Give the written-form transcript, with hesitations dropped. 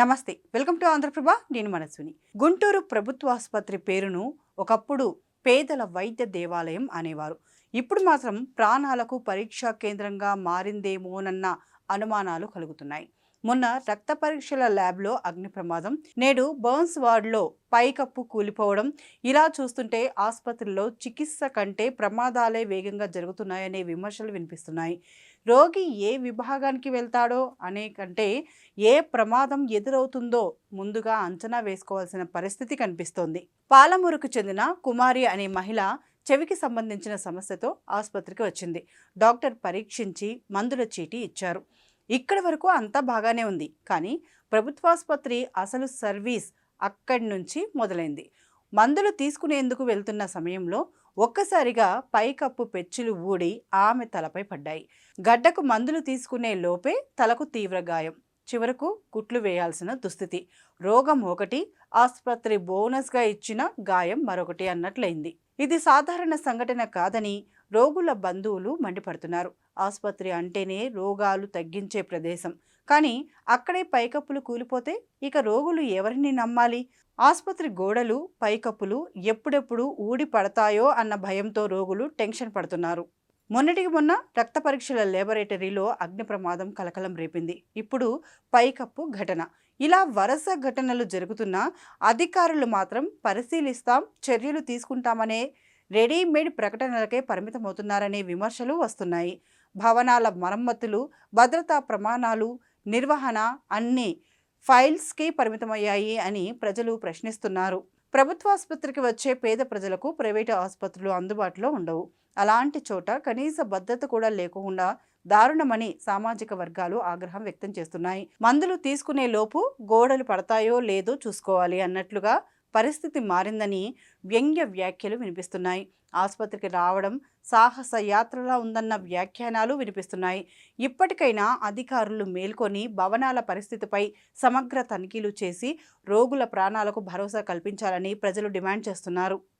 నమస్తే, welcome to Andhraprabha. నేను మనస్విని. గుంటూరు ప్రభుత్వ ఆసుపత్రి పేరును ఒకప్పుడు పేదల వైద్య దేవాలయం అనేవారు. ఇప్పుడు మాత్రం ప్రాణాలకు పరీక్షా కేంద్రంగా మారిందేమోనన్న అనుమానాలు కలుగుతున్నాయి. మొన్న రక్త పరీక్షల ల్యాబ్లో అగ్ని ప్రమాదం, నేడు బర్న్స్ వార్డులో పైకప్పు కూలిపోవడం, ఇలా చూస్తుంటే ఆసుపత్రిలో చికిత్స కంటే ప్రమాదాలే వేగంగా జరుగుతున్నాయనే విమర్శలు వినిపిస్తున్నాయి. రోగి ఏ విభాగానికి వెళ్తాడో అనే కంటే ఏ ప్రమాదం ఎదురవుతుందో ముందుగా అంచనా వేసుకోవాల్సిన పరిస్థితి కనిపిస్తోంది. పాలమూరుకు చెందిన కుమారి అనే మహిళ చెవికి సంబంధించిన సమస్యతో ఆసుపత్రికి వచ్చింది. డాక్టర్ పరీక్షించి మందుల చీటీ ఇచ్చారు. ఇక్కడి వరకు అంతా బాగానే ఉంది. కానీ ప్రభుత్వాసుపత్రి అసలు సర్వీస్ అక్కడి నుంచి మొదలైంది. మందులు తీసుకునేందుకు వెళ్తున్న సమయంలో ఒక్కసారిగా పైకప్పు పెచ్చులు ఊడి ఆమె తలపై పడ్డాయి. గడ్డకు మందులు తీసుకునే లోపే తలకు తీవ్ర గాయం, చివరకు కుట్లు వేయాల్సిన దుస్థితి. రోగం ఒకటి, ఆసుపత్రి బోనస్గా ఇచ్చిన గాయం మరొకటి అన్నట్లయింది. ఇది సాధారణ సంఘటన కాదని రోగుల బంధువులు మండిపడుతున్నారు. ఆసుపత్రి అంటేనే రోగాలు తగ్గించే ప్రదేశం, కానీ అక్కడే పైకప్పులు కూలిపోతే ఇక రోగులు ఎవరిని నమ్మాలి? ఆసుపత్రి గోడలు, పైకప్పులు ఎప్పుడెప్పుడు ఊడి పడతాయో అన్న భయంతో రోగులు టెన్షన్ పడుతున్నారు. మొన్నటికి మొన్న రక్త పరీక్షల లేబొరేటరీలో అగ్ని ప్రమాదం కలకలం రేపింది. ఇప్పుడు పైకప్పు ఘటన. ఇలా వరుస ఘటనలు జరుగుతున్నా అధికారులు మాత్రం పరిశీలిస్తాం, చర్యలు తీసుకుంటామనే రెడీమేడ్ ప్రకటనలకే పరిమితమవుతున్నారనే విమర్శలు వస్తున్నాయి. భవనాల మరమ్మతులు, భద్రతా ప్రమాణాలు, నిర్వహణ అన్నీ ఫైల్స్కి పరిమితమయ్యాయి అని ప్రజలు ప్రశ్నిస్తున్నారు. ప్రభుత్వాసుపత్రికి వచ్చే పేద ప్రజలకు ప్రైవేటు ఆసుపత్రులు అందుబాటులో ఉండవు. అలాంటి చోట కనీస భద్రత కూడా లేకుండా దారుణమని సామాజిక వర్గాలు ఆగ్రహం వ్యక్తం చేస్తున్నాయి. మందులు తీసుకునే లోపు గోడలు పడతాయో లేదో చూసుకోవాలి అన్నట్లుగా పరిస్థితి మారిందని వ్యంగ్య వ్యాఖ్యలు వినిపిస్తున్నాయి. ఆసుపత్రికి రావడం సాహస యాత్రలా ఉందన్న వ్యాఖ్యానాలు వినిపిస్తున్నాయి. ఇప్పటికైనా అధికారులు మేల్కొని భవనాల పరిస్థితిపై సమగ్ర తనిఖీలు చేసి రోగుల ప్రాణాలకు భరోసా కల్పించాలని ప్రజలు డిమాండ్ చేస్తున్నారు.